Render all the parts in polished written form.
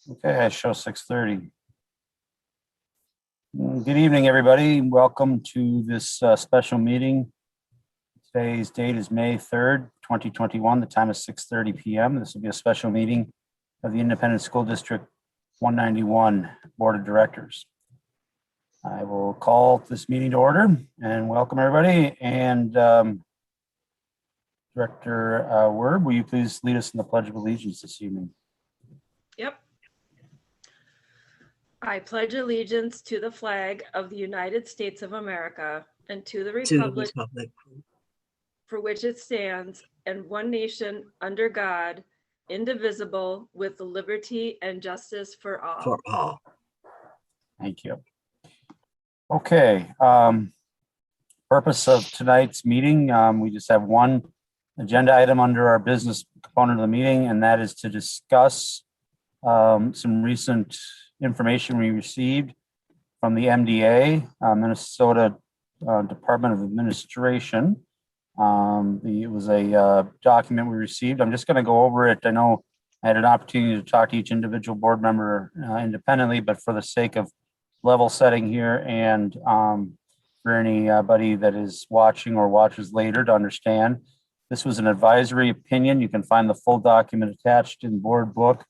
Okay, I show 6:30. Good evening, everybody. Welcome to this special meeting. Today's date is May 3rd, 2021. The time is 6:30 p.m. This will be a special meeting of the Independent School District 191 Board of Directors. I will call this meeting to order and welcome everybody. And Director Werb, will you please lead us in the Pledge of Allegiance this evening? Yep. I pledge allegiance to the flag of the United States of America and to the republic for which it stands, and one nation under God, indivisible, with liberty and justice for all. Thank you. Okay. Purpose of tonight's meeting, we just have one agenda item under our business component of the meeting, and that is to discuss some recent information we received from the MDA, Minnesota Department of Administration. It was a document we received. I'm just going to go over it. I know I had an opportunity to talk to each individual board member independently, but for the sake of level setting here and for anybody that is watching or watches later to understand, this was an advisory opinion. You can find the full document attached in board book.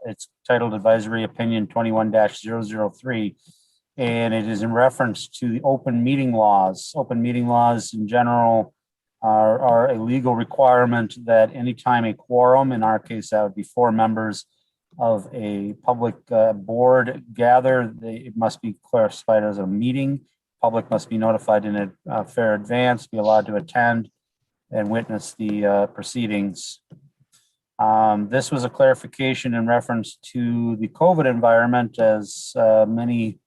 It's titled Advisory Opinion 21-003, and it is in reference to the open meeting laws. Open meeting laws in general are a legal requirement that anytime a quorum, in our case that would be 4 members of a public board gather, it must be classified as a meeting. Public must be notified in a fair advance, be allowed to attend and witness the proceedings. This was a clarification in reference to the COVID environment, as many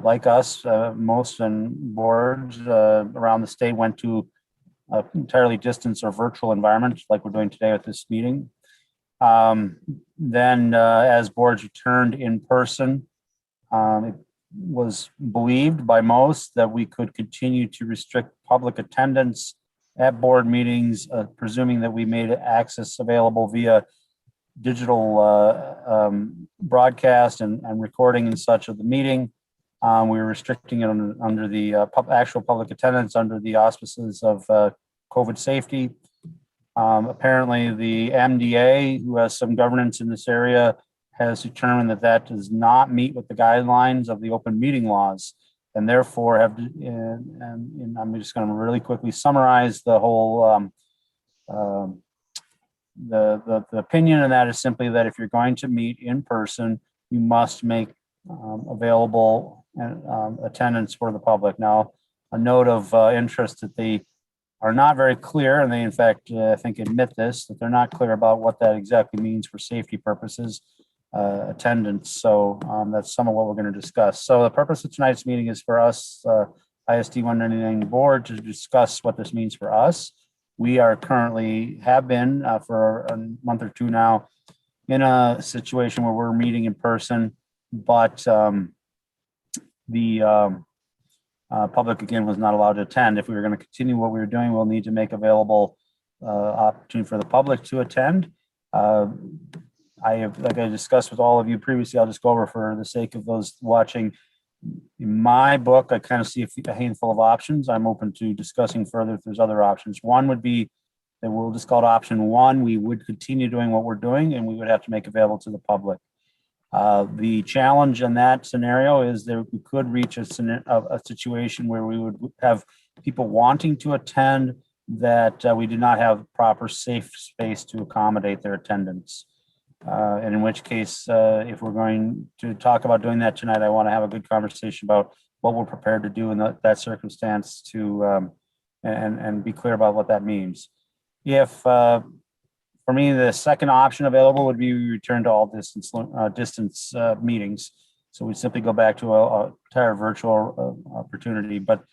like us, most boards around the state went to an entirely distance or virtual environment like we're doing today with this meeting. Then as boards returned in person, it was believed by most that we could continue to restrict public attendance at board meetings, presuming that we made access available via digital broadcast and recording and such of the meeting. We were restricting it under the actual public attendance under the auspices of COVID safety. Apparently the MDA, who has some governance in this area, has determined that that does not meet with the guidelines of the open meeting laws, and therefore have, and I'm just going to really quickly summarize the whole, the opinion, and that is simply that if you're going to meet in person, you must make available attendance for the public. Now, a note of interest that they are not very clear, and they in fact, I think admit this, that they're not clear about what that exactly means for safety purposes, attendance. So that's some of what we're going to discuss. So the purpose of tonight's meeting is for us, ISD 199 board, to discuss what this means for us. We are currently, have been for a month or two now, in a situation where we're meeting in person, but the public again was not allowed to attend. If we were going to continue what we were doing, we'll need to make available opportunity for the public to attend. I have, like I discussed with all of you previously, I'll just go over for the sake of those watching. In my book, I kind of see a handful of options. I'm open to discussing further if there's other options. One would be that we'll just call it option 1. We would continue doing what we're doing, and we would have to make available to the public. The challenge in that scenario is that we could reach a situation where we would have people wanting to attend that we do not have proper safe space to accommodate their attendance. And in which case, if we're going to talk about doing that tonight, I want to have a good conversation about what we're prepared to do in that circumstance to and be clear about what that means. If for me, the second option available would be we return to all distance meetings. So we simply go back to a entire virtual opportunity. But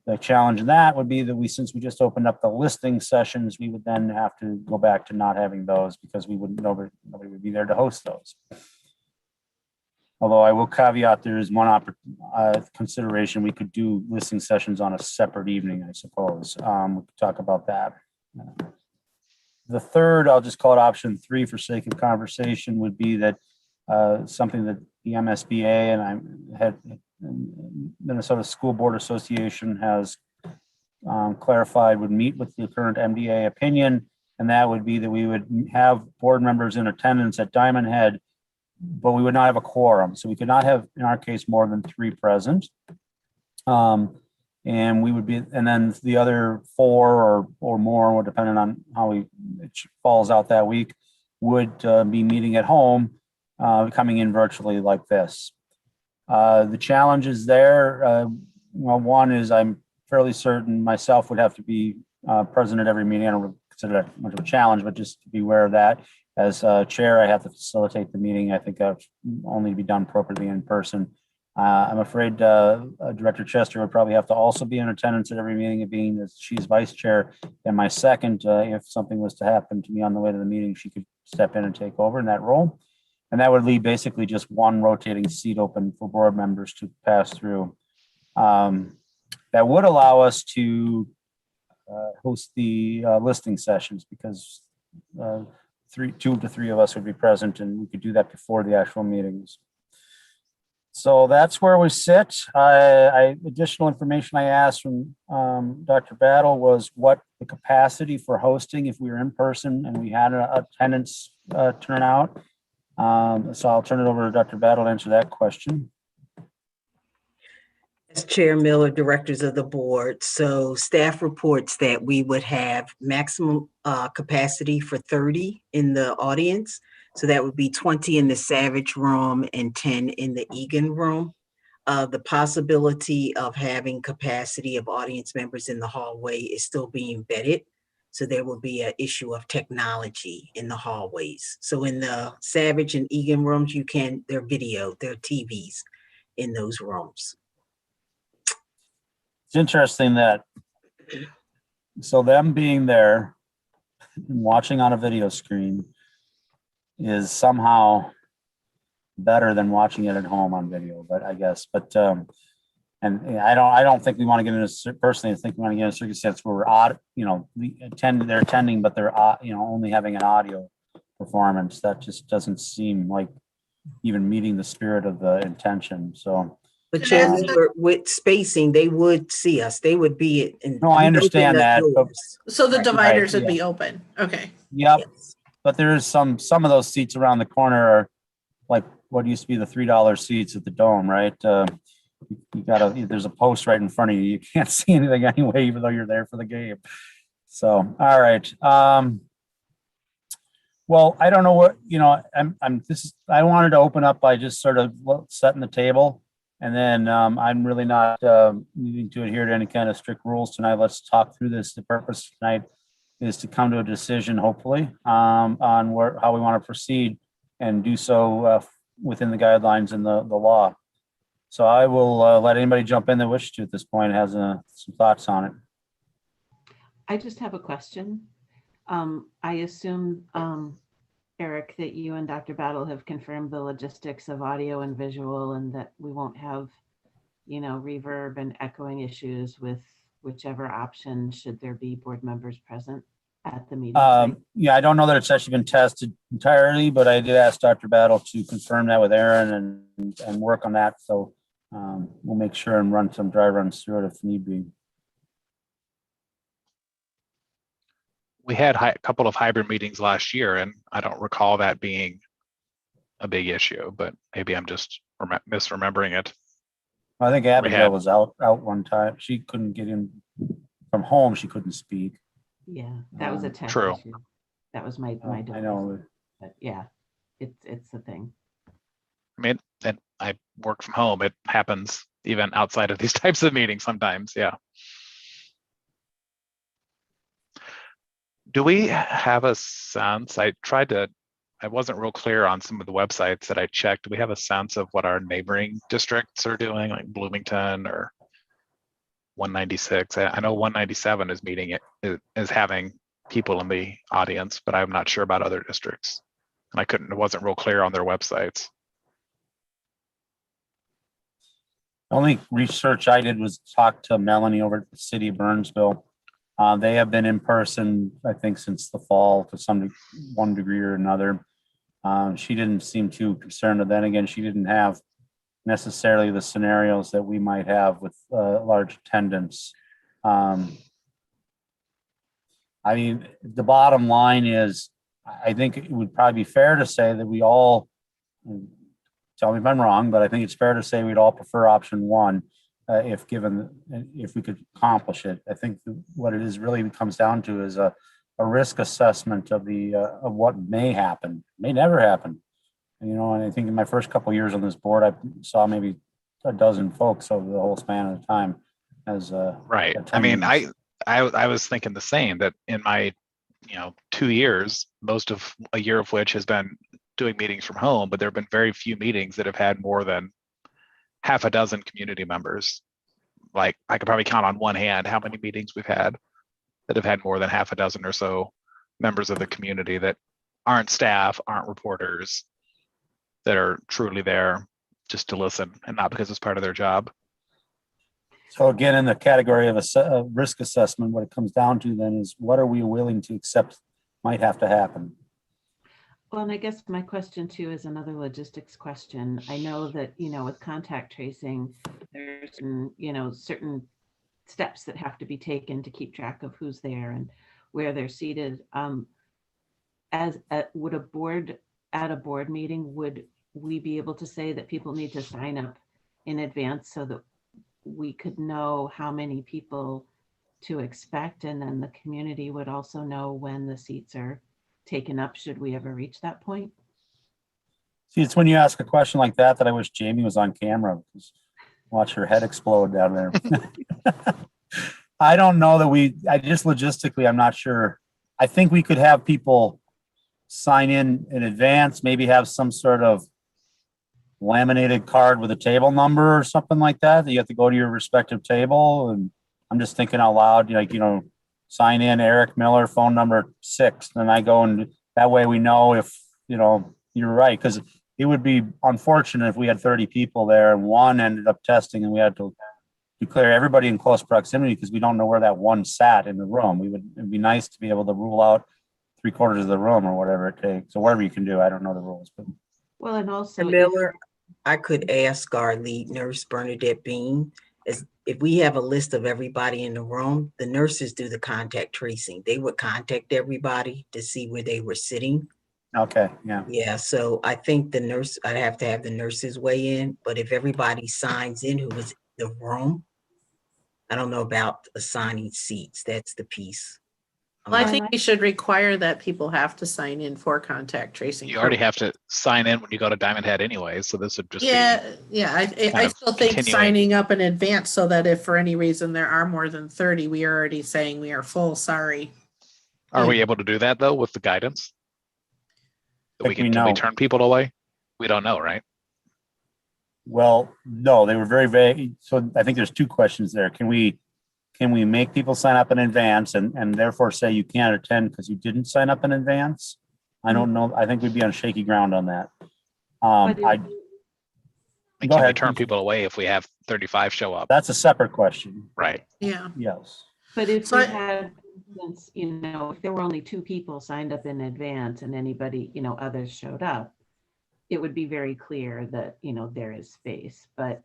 the challenge in that would be that since we just opened up the listing sessions, we would then have to go back to not having those because nobody would be there to host those. Although I will caveat, there is one consideration. We could do listening sessions on a separate evening, I suppose. We could talk about that. The third, I'll just call it option 3 for sake of conversation, would be that something that the MSBA and I had Minnesota School Board Association has clarified would meet with the current MDA opinion, and that would be that we would have board members in attendance at Diamond Head, but we would not have a quorum. So we could not have, in our case, more than 3 present. And we would be, and then the other 4 or more, depending on how it falls out that week, would be meeting at home, coming in virtually like this. The challenges there, well, one is I'm fairly certain myself would have to be present at every meeting. I don't consider that much of a challenge, but just to be aware of that. As chair, I have to facilitate the meeting. I think that's only to be done appropriately in person. I'm afraid Director Chester would probably have to also be in attendance at every meeting, being that she's vice chair. And my second, if something was to happen to me on the way to the meeting, she could step in and take over in that role. And that would leave basically just one rotating seat open for board members to pass through. That would allow us to host the listing sessions, because 2 to 3 of us would be present, and we could do that before the actual meetings. So that's where we sit. Additional information I asked from Dr. Battle was what the capacity for hosting if we were in person and we had an attendance turnout. So I'll turn it over to Dr. Battle to answer that question. As Chair Miller, directors of the board, so staff reports that we would have maximum capacity for 30 in the audience. So that would be 20 in the Savage room and 10 in the Egan room. The possibility of having capacity of audience members in the hallway is still being vetted. So there will be an issue of technology in the hallways. So in the Savage and Egan rooms, there are TVs in those rooms. It's interesting that, so them being there and watching on a video screen is somehow better than watching it at home on video, but I guess, and I don't think we want to get into, personally, I think we want to get in a circumstance where we're they're attending, but they're, only having an audio performance. That just doesn't seem like even meeting the spirit of the intention. So, but Chair Miller, with spacing, they would see us. They would be in. No, I understand that. So the dividers right, would be open. Okay. Yep. Yes. But there is some of those seats around the corner are like what used to be the $3 seats at the Dome, right? There's a post right in front of you. You can't see anything anyway, even though you're there for the game. So, all right. Well, I don't know what, I wanted to open up by just sort of setting the table. And then I'm really not needing to adhere to any kind of strict rules tonight. Let's talk through this. The purpose tonight is to come to a decision, hopefully, on how we want to proceed and do so within the guidelines and the law. So I will let anybody jump in that wishes to at this point, has some thoughts on it. I just have a question. I assume, Eric, that you and Dr. Battle have confirmed the logistics of audio and visual, and that we won't have, reverb and echoing issues with whichever option, should there be board members present at the meeting. Yeah, I don't know that it's actually been tested entirely, but I did ask Dr. Battle to confirm that with Aaron and work on that. So we'll make sure and run some dry runs through it if need be. We had a couple of hybrid meetings last year, and I don't recall that being a big issue, but maybe I'm just misremembering it. I think Abigail was out one time. She couldn't get in from home. She couldn't speak. Yeah, that was a tech True. issue. That was my device. I know. But yeah, it's the thing. I mean, and I work from home. It happens even outside of these types of meetings sometimes. Yeah. Do we have a sense? I wasn't real clear on some of the websites that I checked. Do we have a sense of what our neighboring districts are doing, like Bloomington or 196? I know 197 is having people in the audience, but I'm not sure about other districts. And it wasn't real clear on their websites. The only research I did was talk to Melanie over at the city of Burnsville. They have been in person, I think, since the fall to one degree or another. She didn't seem too concerned. And then again, she didn't have necessarily the scenarios that we might have with large attendance. I mean, the bottom line is, I think it would probably be fair to say that we all, tell me if I'm wrong, but I think it's fair to say we'd all prefer option one if we could accomplish it. I think what it is really comes down to is a risk assessment of what may happen, may never happen. And I think in my first couple of years on this board, I saw maybe a dozen folks over the whole span of time as right. I mean, attendees. I was thinking the same, that in my 2 years, most of a year of which has been doing meetings from home, but there have been very few meetings that have had more than half a dozen community members. Like, I could probably count on one hand how many meetings we've had that have had more than half a dozen or so members of the community that aren't staff, aren't reporters, that are truly there just to listen and not because it's part of their job. So again, in the category of a risk assessment, what it comes down to then is, what are we willing to accept might have to happen? Well, and I guess my question too is another logistics question. I know that, with contact tracing, there's, certain steps that have to be taken to keep track of who's there and where they're seated. Would a board, at a board meeting, would we be able to say that people need to sign up in advance so that we could know how many people to expect, and then the community would also know when the seats are taken up, should we ever reach that point? See, it's when you ask a question like that I wish Jamie was on camera. Watch her head explode down there. I don't know that I just logistically, I'm not sure. I think we could have people sign in advance, maybe have some sort of laminated card with a table number or something like that. You have to go to your respective table. And I'm just thinking out loud, sign in Eric Miller, phone number 6. Then I go, and that way we know if, you're right. Because it would be unfortunate if we had 30 people there and one ended up testing and we had to declare everybody in close proximity because we don't know where that one sat in the room. It'd be nice to be able to rule out 3/4 of the room or whatever it takes. So whatever you can do, I don't know the rules, but. Well, and also, Miller, I could ask our lead nurse, Bernadette Bean, if we have a list of everybody in the room, the nurses do the contact tracing. They would contact everybody to see where they were sitting. Okay, yeah. Yeah, so I think I'd have to have the nurses weigh in, but if everybody signs in who was in the room, I don't know about assigning seats. That's the piece. Well, I think we should require that people have to sign in for contact tracing. You already have to sign in when you go to Diamond Head anyway, so this would just be. Yeah. I still think signing up in advance so that if for any reason there are more than 30, we are already saying we are full, sorry. Are we able to do that though with the guidance? Can we turn people away? We don't know, right? Well, no, they were very vague. So I think there's two questions there. Can we make people sign up in advance and therefore say you can't attend because you didn't sign up in advance? I don't know. I think we'd be on shaky ground on that. Can we turn people away if we have 35 show up? That's a separate question. Right. Yeah. Yes. But if we had, if there were only 2 people signed up in advance and anybody, others showed up, it would be very clear that, there is space. But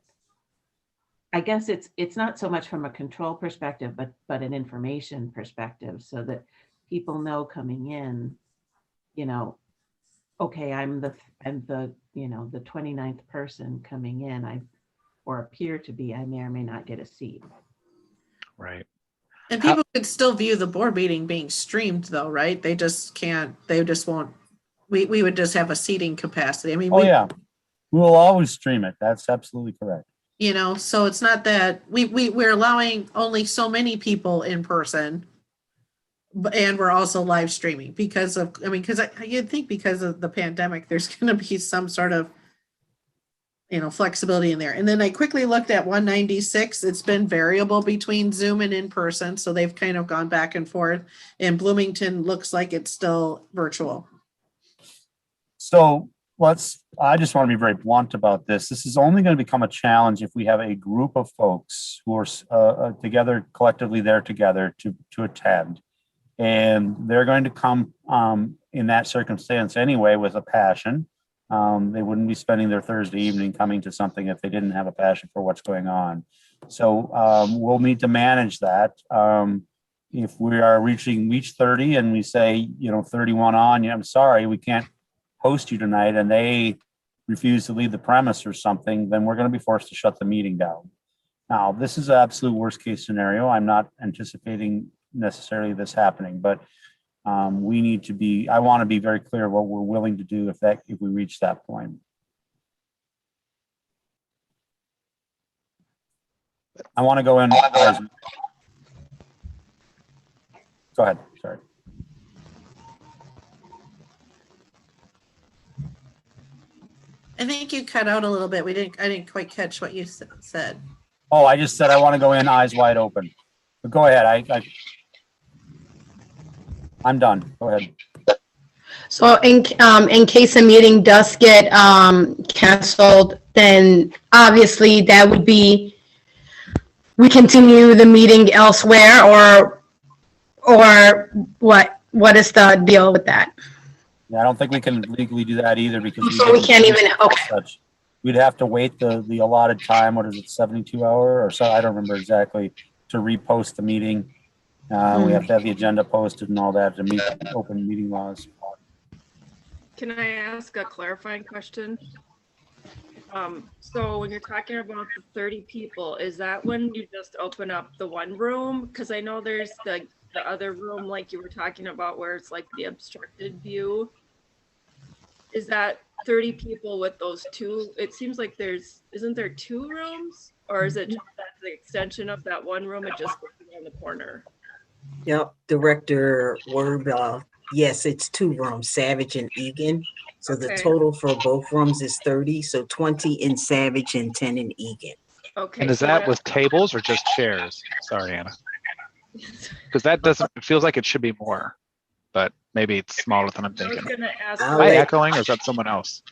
I guess it's not so much from a control perspective, but an information perspective, so that people know coming in, okay, I'm the 29th person coming in, or appear to be, I may or may not get a seat. Right. And people could still view the board meeting being streamed though, right? They just won't, we would just have a seating capacity. I mean, we will always stream it. That's absolutely correct. So it's not that we're allowing only so many people in person, and we're also live streaming because you'd think because of the pandemic, there's going to be some sort of, flexibility in there. And then I quickly looked at 196. It's been variable between Zoom and in person. So they've kind of gone back and forth, and Bloomington looks like it's still virtual. So I just want to be very blunt about this. This is only going to become a challenge if we have a group of folks who are together, collectively there together to attend. And they're going to come in that circumstance anyway with a passion. They wouldn't be spending their Thursday evening coming to something if they didn't have a passion for what's going on. So we'll need to manage that. If we are reach 30 and we say, 31 on, I'm sorry, we can't host you tonight, and they refuse to leave the premise or something, then we're going to be forced to shut the meeting down. Now, this is an absolute worst case scenario. I'm not anticipating necessarily this happening, but I want to be very clear what we're willing to do if we reach that point. I want to go in. Go ahead, sorry. I think you cut out a little bit. I didn't quite catch what you said. Oh, I just said I want to go in eyes wide open. But go ahead. I'm done. Go ahead. So in case a meeting does get canceled, then obviously that would be, we continue the meeting elsewhere, or what is the deal with that? Yeah, I don't think we can legally do that either because So we can't even, okay. such. We'd have to wait the allotted time. What is it, 72 hour or so? I don't remember exactly, to repost the meeting. We have to have the agenda posted and all that to meet open meeting laws. Can I ask a clarifying question? So when you're talking about the 30 people, is that when you just open up the one room? Because I know there's the other room, like you were talking about, where it's like the obstructed view. Is that 30 people with those two? It seems like isn't there two rooms? Or is it just the extension of that one room? It just goes in the corner. Yep, Director Werb, yes, it's 2 rooms, Savage and Egan. So the total for both rooms is 30, so 20 in Savage and 10 in Egan. Okay. And is so that with tables or just chairs? Sorry, Anna. Because it feels like it should be more, but maybe it's smaller than I'm I was thinking. gonna ask. Am I echoing or is that someone else?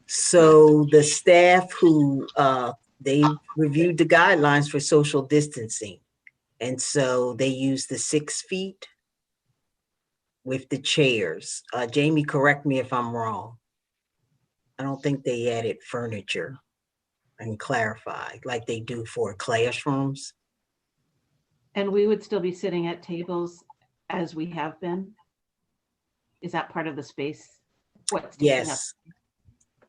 So the staff who, they reviewed the guidelines for social distancing. And so they used the 6 feet with the chairs. Jamie, correct me if I'm wrong. I don't think they added furniture and clarify like they do for classrooms. And we would still be sitting at tables as we have been? Is that part of the space? What's taking up? Yes.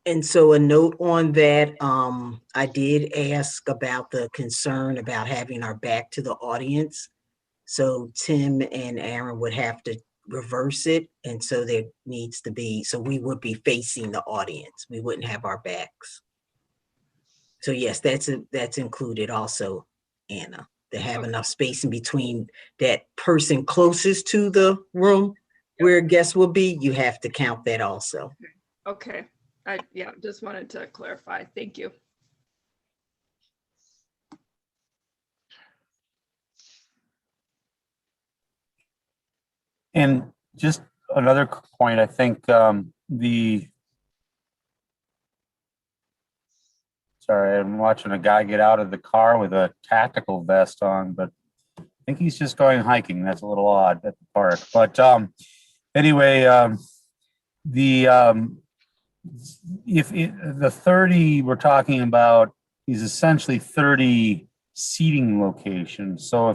And so a note on that, I did ask about the concern about having our back to the audience. So Tim and Aaron would have to reverse it. And so there needs to be, so we would be facing the audience. We wouldn't have our backs. So yes, that's included also, Anna, to have enough space in between that person closest to the room where guests will be. You have to count that also. Okay. Yeah, just wanted to clarify. Thank you. And just another point, I think sorry, I'm watching a guy get out of the car with a tactical vest on, but I think he's just going hiking. That's a little odd at the park. But anyway, the 30 we're talking about is essentially 30 seating locations. So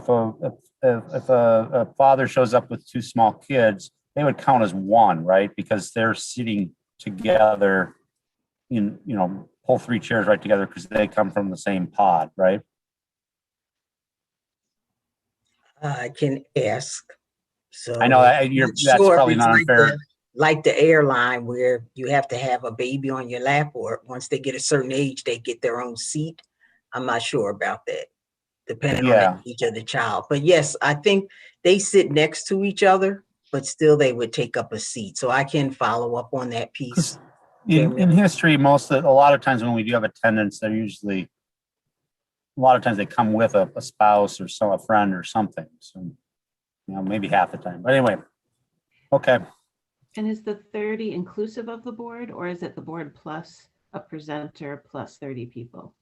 if a father shows up with 2 small kids, they would count as one, right? Because they're sitting together in, pull 3 chairs right together because they come from the same pod, right? I can ask. So I know that's probably not unfair. Like the airline where you have to have a baby on your lap, or once they get a certain age, they get their own seat. I'm not sure about that, depending on the age of the child. But yes, I think they sit next to each other, but still they would take up a seat. So I can follow up on that piece. In history, a lot of times when we do have attendance, they're usually, a lot of times they come with a spouse or a friend or something. So, maybe half the time. But anyway, okay. And is the 30 inclusive of the board, or is it the board plus a presenter plus 30 people?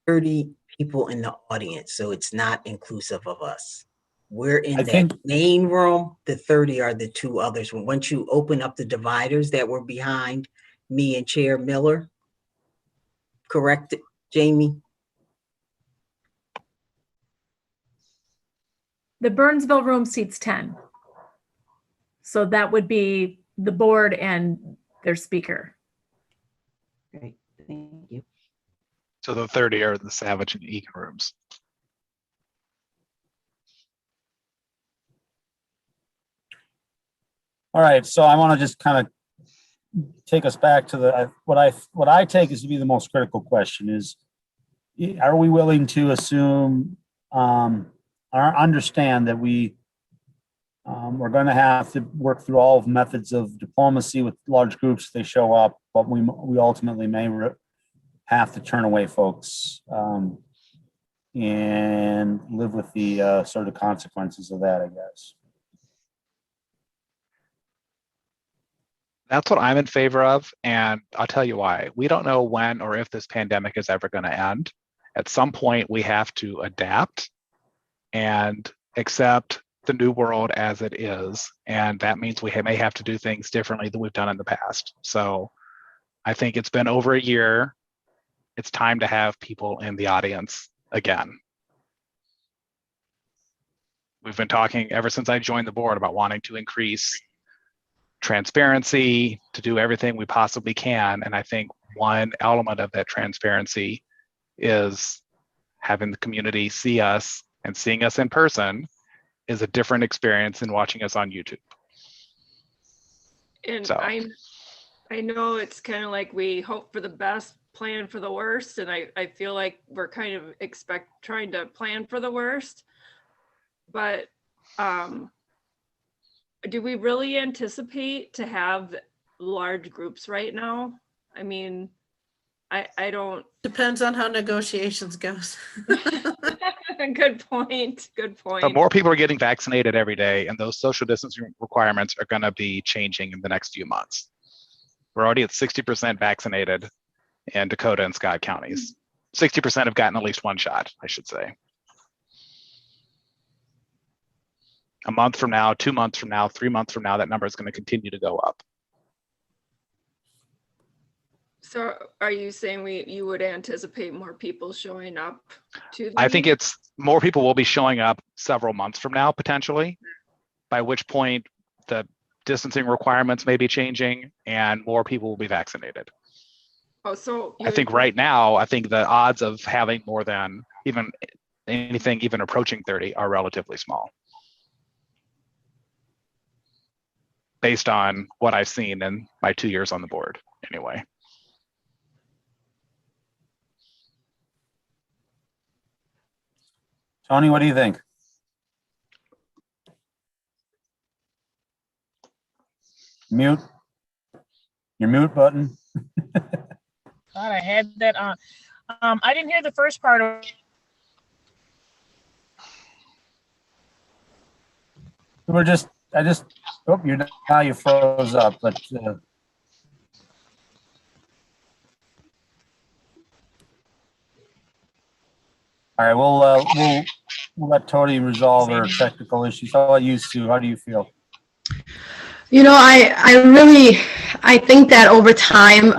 30 people in the audience, so it's not inclusive of us. We're in I that think- main room. The 30 are the two others. Once you open up the dividers that were behind me and Chair Miller, correct, Jamie? The Burnsville room seats 10. So that would be the board and their speaker. Great, thank you. So the 30 are the Savage and Egan rooms. All right, so I want to just kind of take us back to the, what I take is to be the most critical question is, are we willing to assume, or understand that we're going to have to work through all of methods of diplomacy with large groups if they show up, but we ultimately may have to turn away folks and live with the sort of consequences of that, I guess. That's what I'm in favor of, and I'll tell you why. We don't know when or if this pandemic is ever going to end. At some point, we have to adapt and accept the new world as it is, and that means we may have to do things differently than we've done in the past. So I think it's been over a year. It's time to have people in the audience again. We've been talking ever since I joined the board about wanting to increase transparency, to do everything we possibly can. And I think one element of that transparency is having the community see us, and seeing us in person is a different experience than watching us on YouTube. And So. I know it's kind of like we hope for the best, plan for the worst. And I feel like we're kind of trying to plan for the worst. But do we really anticipate to have large groups right now? I mean, I don't. Depends on how negotiations goes. Good point. Good point. But more people are getting vaccinated every day, and those social distancing requirements are going to be changing in the next few months. We're already at 60% vaccinated in Dakota and Scott counties. 60% have gotten at least one shot, I should say. A month from now, 2 months from now, 3 months from now, that number is going to continue to go up. So are you saying you would anticipate more people showing up to the I think meeting? it's more people will be showing up several months from now, potentially, by which point the distancing requirements may be changing and more people will be vaccinated. Oh, so I think right now, I think the odds of having more than even anything even approaching 30 are relatively small, based on what I've seen in my 2 years on the board anyway. Tony, what do you think? Mute. Your mute button. Thought I had that on. I didn't hear the first part of. Oh, now you froze up, but all right, we'll let Tony resolve her technical issues. How about you, Sue? How do you feel? You know, I think that over time,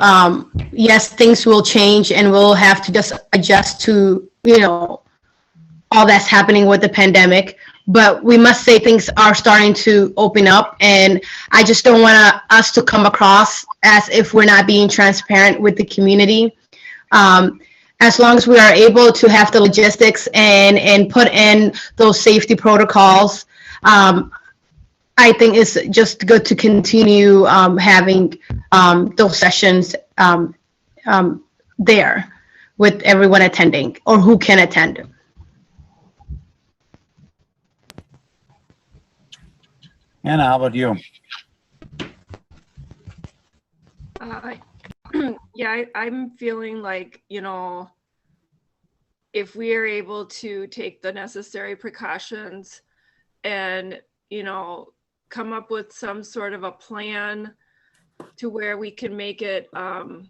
yes, things will change and we'll have to just adjust to, all that's happening with the pandemic. But we must say things are starting to open up, and I just don't want us to come across as if we're not being transparent with the community. As long as we are able to have the logistics and put in those safety protocols, I think it's just good to continue having those sessions there with everyone attending or who can attend. Anna, how about you? Yeah, I'm feeling like, if we are able to take the necessary precautions and, come up with some sort of a plan to where we can make it, like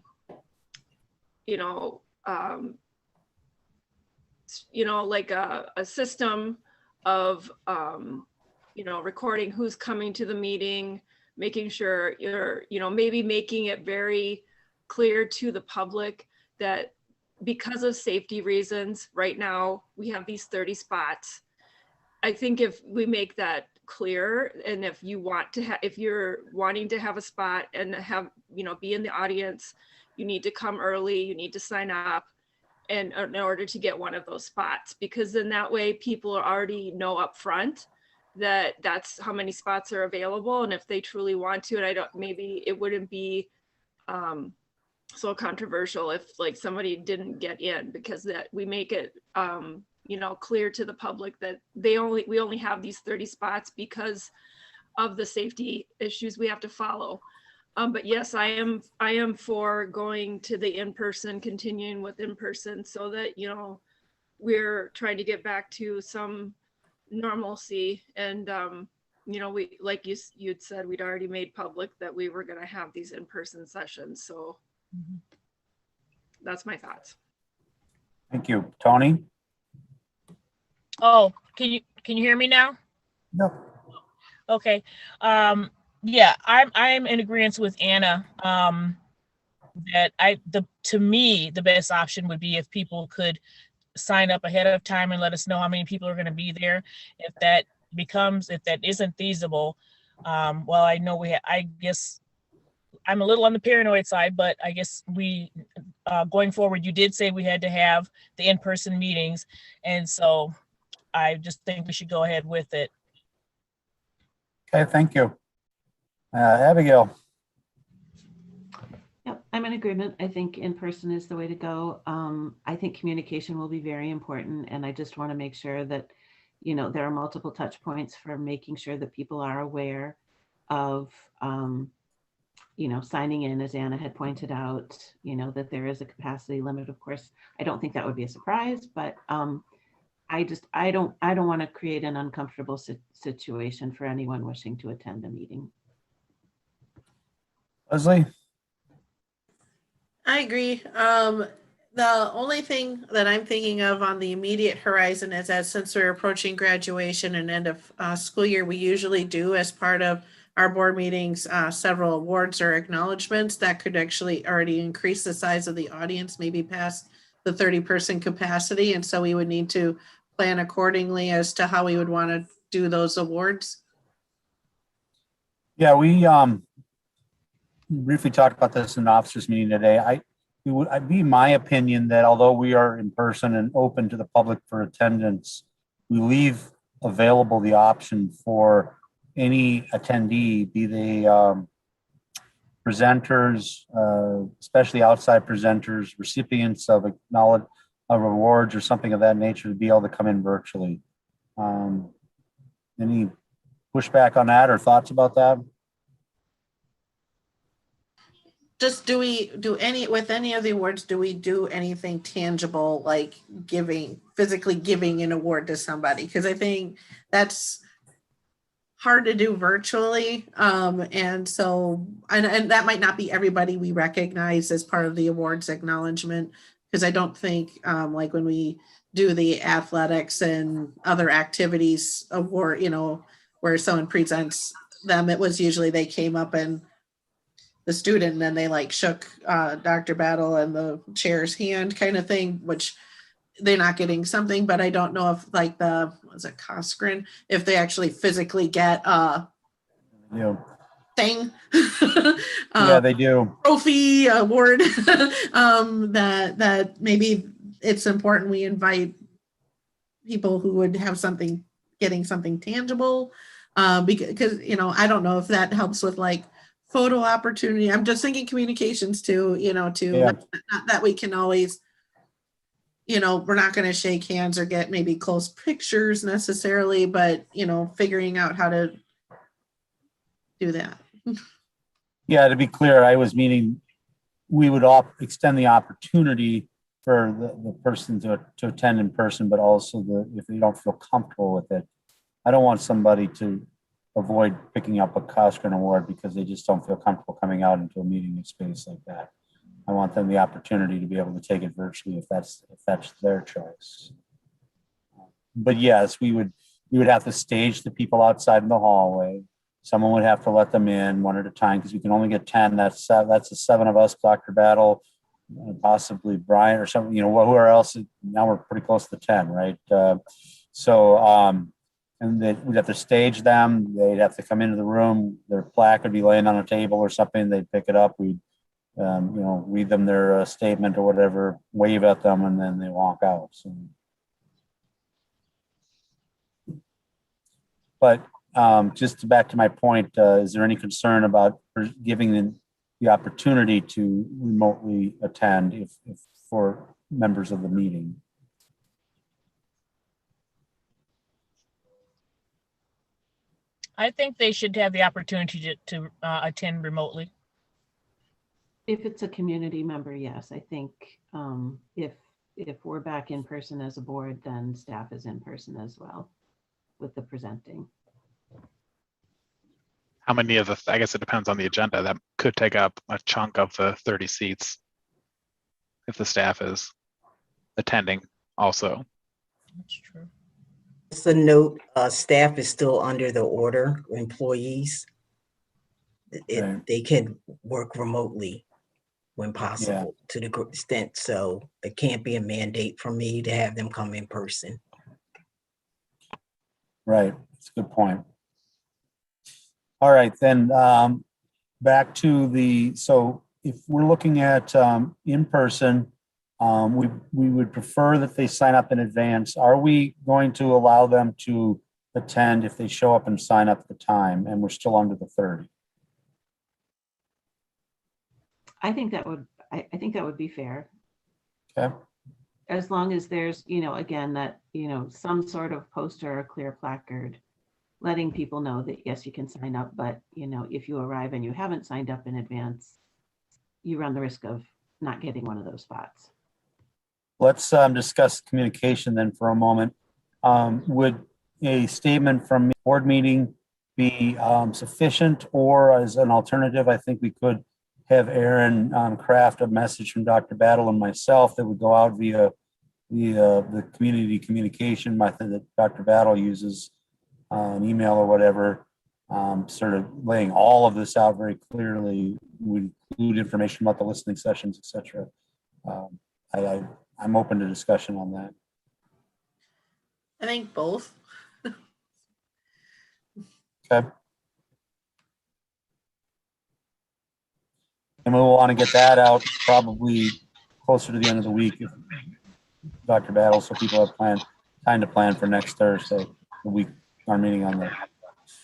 a system of, recording who's coming to the meeting, making sure maybe making it very clear to the public that because of safety reasons, right now we have these 30 spots. I think if we make that clear, and if you want to if you're wanting to have a spot and have, be in the audience, you need to come early, you need to sign up and in order to get one of those spots, because then that way people already know up front that that's how many spots are available. And if they truly want to, and maybe it wouldn't be so controversial if like somebody didn't get in, because that we make it clear to the public that we only have these 30 spots because of the safety issues we have to follow. But yes, I am for going to the in-person, continuing with in-person, so that we're trying to get back to some normalcy. And we, like you'd said, we'd already made public that we were going to have these in-person sessions. So that's my thoughts. Thank you. Tony? Oh, can you hear me now? No. Okay. Yeah, I'm in agreement with Anna, that to me, the best option would be if people could sign up ahead of time and let us know how many people are going to be there. If that isn't feasible, well, I know I guess I'm a little on the paranoid side, but I guess we, going forward, you did say we had to have the in-person meetings. And so I just think we should go ahead with it. Okay, thank you. Abigail? Yep, I'm in agreement. I think in person is the way to go. I think communication will be very important. And I just want to make sure that, there are multiple touch points for making sure that people are aware of, signing in, as Anna had pointed out, that there is a capacity limit. Of course, I don't think that would be a surprise, but I don't want to create an uncomfortable situation for anyone wishing to attend a meeting. Leslie? I agree. The only thing that I'm thinking of on the immediate horizon is that since we're approaching graduation and end of school year, we usually do, as part of our board meetings, several awards or acknowledgements that could actually already increase the size of the audience, maybe past the 30-person capacity. And so we would need to plan accordingly as to how we would want to do those awards. Yeah, we briefly talked about this in the officers meeting today. I'd be my opinion that although we are in person and open to the public for attendance, we leave available the option for any attendee, be they presenters, especially outside presenters, recipients of awards or something of that nature, to be able to come in virtually. Any pushback on that or thoughts about that? Just with any of the awards, do we do anything tangible, like physically giving an award to somebody? Because I think that's hard to do virtually. And so, and that might not be everybody we recognize as part of the awards acknowledgement, because I don't think like when we do the athletics and other activities award, where someone presents them, it was usually they came up and the student and then they like shook Dr. Battle and the chair's hand kind of thing, which they're not getting something, but I don't know if like Cosgrin, if they actually physically get a thing. Yeah, they do. Trophy, award. that maybe it's important we invite people who would have getting something tangible. Because, I don't know if that helps with like photo opportunity. I'm just thinking communications too, not that we can always, we're not going to shake hands or get maybe close pictures necessarily, but, figuring out how to do that. Yeah, to be clear, I was meaning we would extend the opportunity for the person to attend in person, but also if they don't feel comfortable with it. I don't want somebody to avoid picking up a Costco award because they just don't feel comfortable coming out into a meeting space like that. I want them the opportunity to be able to take it virtually if that's their choice. But yes, we would have to stage the people outside in the hallway. Someone would have to let them in one at a time because we can only get 10. That's the 7 of us, Dr. Battle, possibly Brian or something, whoever else. Now we're pretty close to 10, right? And we'd have to stage them. They'd have to come into the room. Their plaque would be laying on a table or something. They'd pick it up. We'd, read them their statement or whatever, wave at them, and then they walk out. So. But just back to my point, is there any concern about giving them the opportunity to remotely attend if for members of the meeting? I think they should have the opportunity to attend remotely. If it's a community member, yes. I think if we're back in person as a board, then staff is in person as well with the presenting. How many of the, I guess it depends on the agenda. That could take up a chunk of the 30 seats if the staff is attending also. That's true. Just a note, staff is still under the order, employees. Right. They can work remotely when possible to the extent. So it can't be a mandate for me to have them come in person. Right, that's a good point. All right, then back to so if we're looking at in person, we would prefer that they sign up in advance. Are we going to allow them to attend if they show up and sign up at the time and we're still under the 30? I think that would be fair. Okay. As long as there's, again, that, some sort of poster or clear placard letting people know that, yes, you can sign up, but, if you arrive and you haven't signed up in advance, you run the risk of not getting one of those spots. Let's discuss communication then for a moment. Would a statement from board meeting be sufficient, or as an alternative, I think we could have Aaron craft a message from Dr. Battle and myself that would go out via the community communication method that Dr. Battle uses, an email or whatever, sort of laying all of this out very clearly. We include information about the listening sessions, etc. I'm open to discussion on that. I think both. Okay. And we'll want to get that out probably closer to the end of the week, if Dr. Battle, so people have time to plan for next Thursday, the week, our meeting on the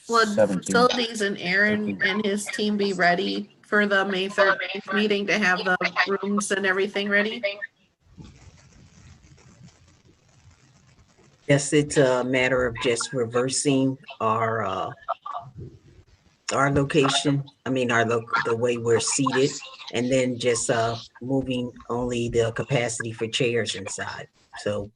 Would 17th. facilities and Aaron and his team be ready for the May 13th meeting to have the rooms and everything ready? Yes, it's a matter of just reversing our location. I mean, the way we're seated, and then just moving only the capacity for chairs inside. So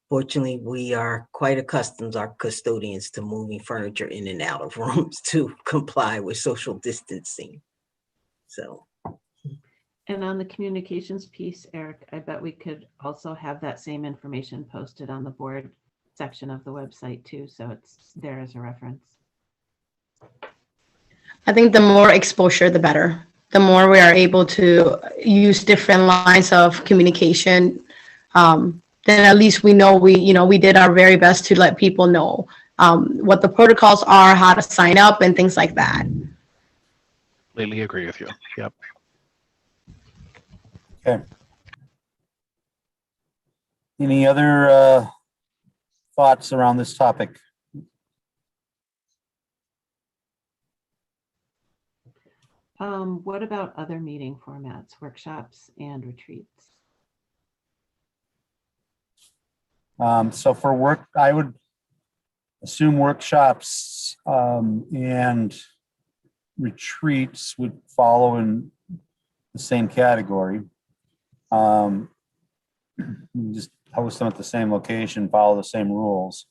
fortunately, we are quite accustomed, our custodians, to moving furniture in and out of rooms to comply with social distancing. So. And on the communications piece, Eric, I bet we could also have that same information posted on the board section of the website too, so it's there as a reference. I think the more exposure, the better. The more we are able to use different lines of communication, then at least we know we did our very best to let people know what the protocols are, how to sign up, and things like that. Completely agree with you. Yep. Okay. Any other thoughts around this topic? What about other meeting formats, workshops and retreats? So for work, I would assume workshops and retreats would follow in the same category. You just host them at the same location, follow the same rules.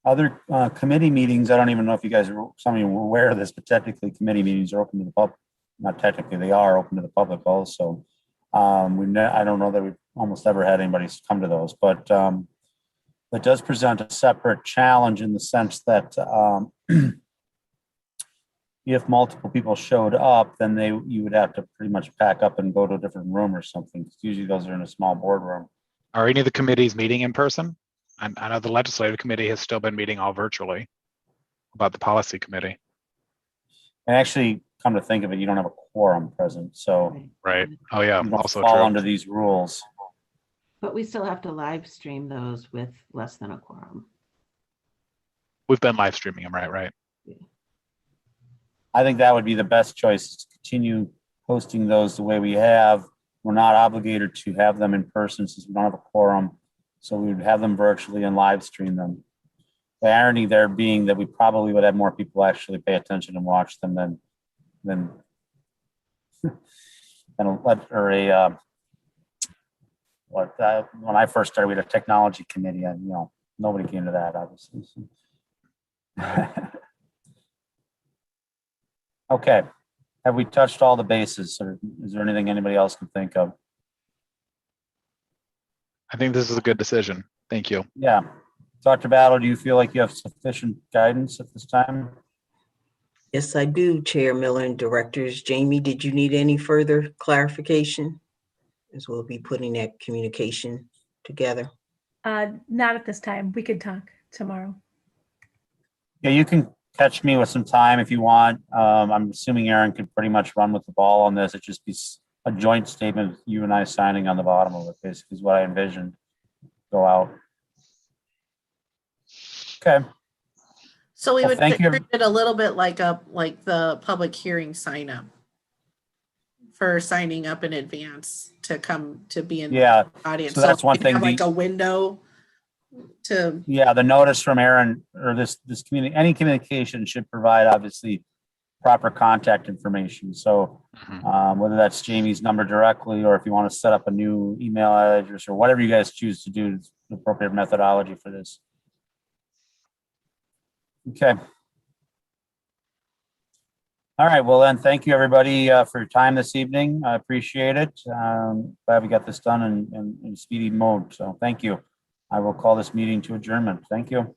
Other committee meetings, I don't even know if you guys are, some of you were aware of this, but technically committee meetings are open to the public. Not technically, they are open to the public also. I don't know that we've almost ever had anybody come to those, but it does present a separate challenge in the sense that if multiple people showed up, then you would have to pretty much pack up and go to a different room or something. Usually those are in a small boardroom. Are any of the committees meeting in person? I know the legislative committee has still been meeting all virtually. About the policy committee. And actually, come to think of it, you don't have a quorum present, so Right. Oh yeah, you don't also fall true. under these rules. But we still have to live stream those with less than a quorum. We've been live streaming them, right? I think that would be the best choice, is to continue hosting those the way we have. We're not obligated to have them in person since we don't have a quorum. So we would have them virtually and live stream them. The irony there being that we probably would have more people actually pay attention and watch them than when I first started, we had a technology committee, and nobody came to that, obviously. Okay, have we touched all the bases, or is there anything anybody else can think of? I think this is a good decision. Thank you. Yeah. Dr. Battle, do you feel like you have sufficient guidance at this time? Yes, I do, Chair Miller and Directors. Jamie, did you need any further clarification? As we'll be putting that communication together. Not at this time. We could talk tomorrow. Yeah, you can catch me with some time if you want. I'm assuming Aaron could pretty much run with the ball on this. It'd just be a joint statement, you and I signing on the bottom of it, basically, is what I envisioned. Go out. Okay. So we Well, would thank you. treat it a little bit like the public hearing sign up for signing up in advance to come to be in Yeah. the audience. So that's one we'd thing. have like a window to, Yeah, the notice from Aaron, or any communication should provide obviously proper contact information. So whether that's Jamie's number directly, or if you want to set up a new email address, or whatever you guys choose to do, it's the appropriate methodology for this. Okay. All right, well then, thank you everybody for your time this evening. I appreciate it. Glad we got this done in speedy mode, so thank you. I will call this meeting to adjournment. Thank you.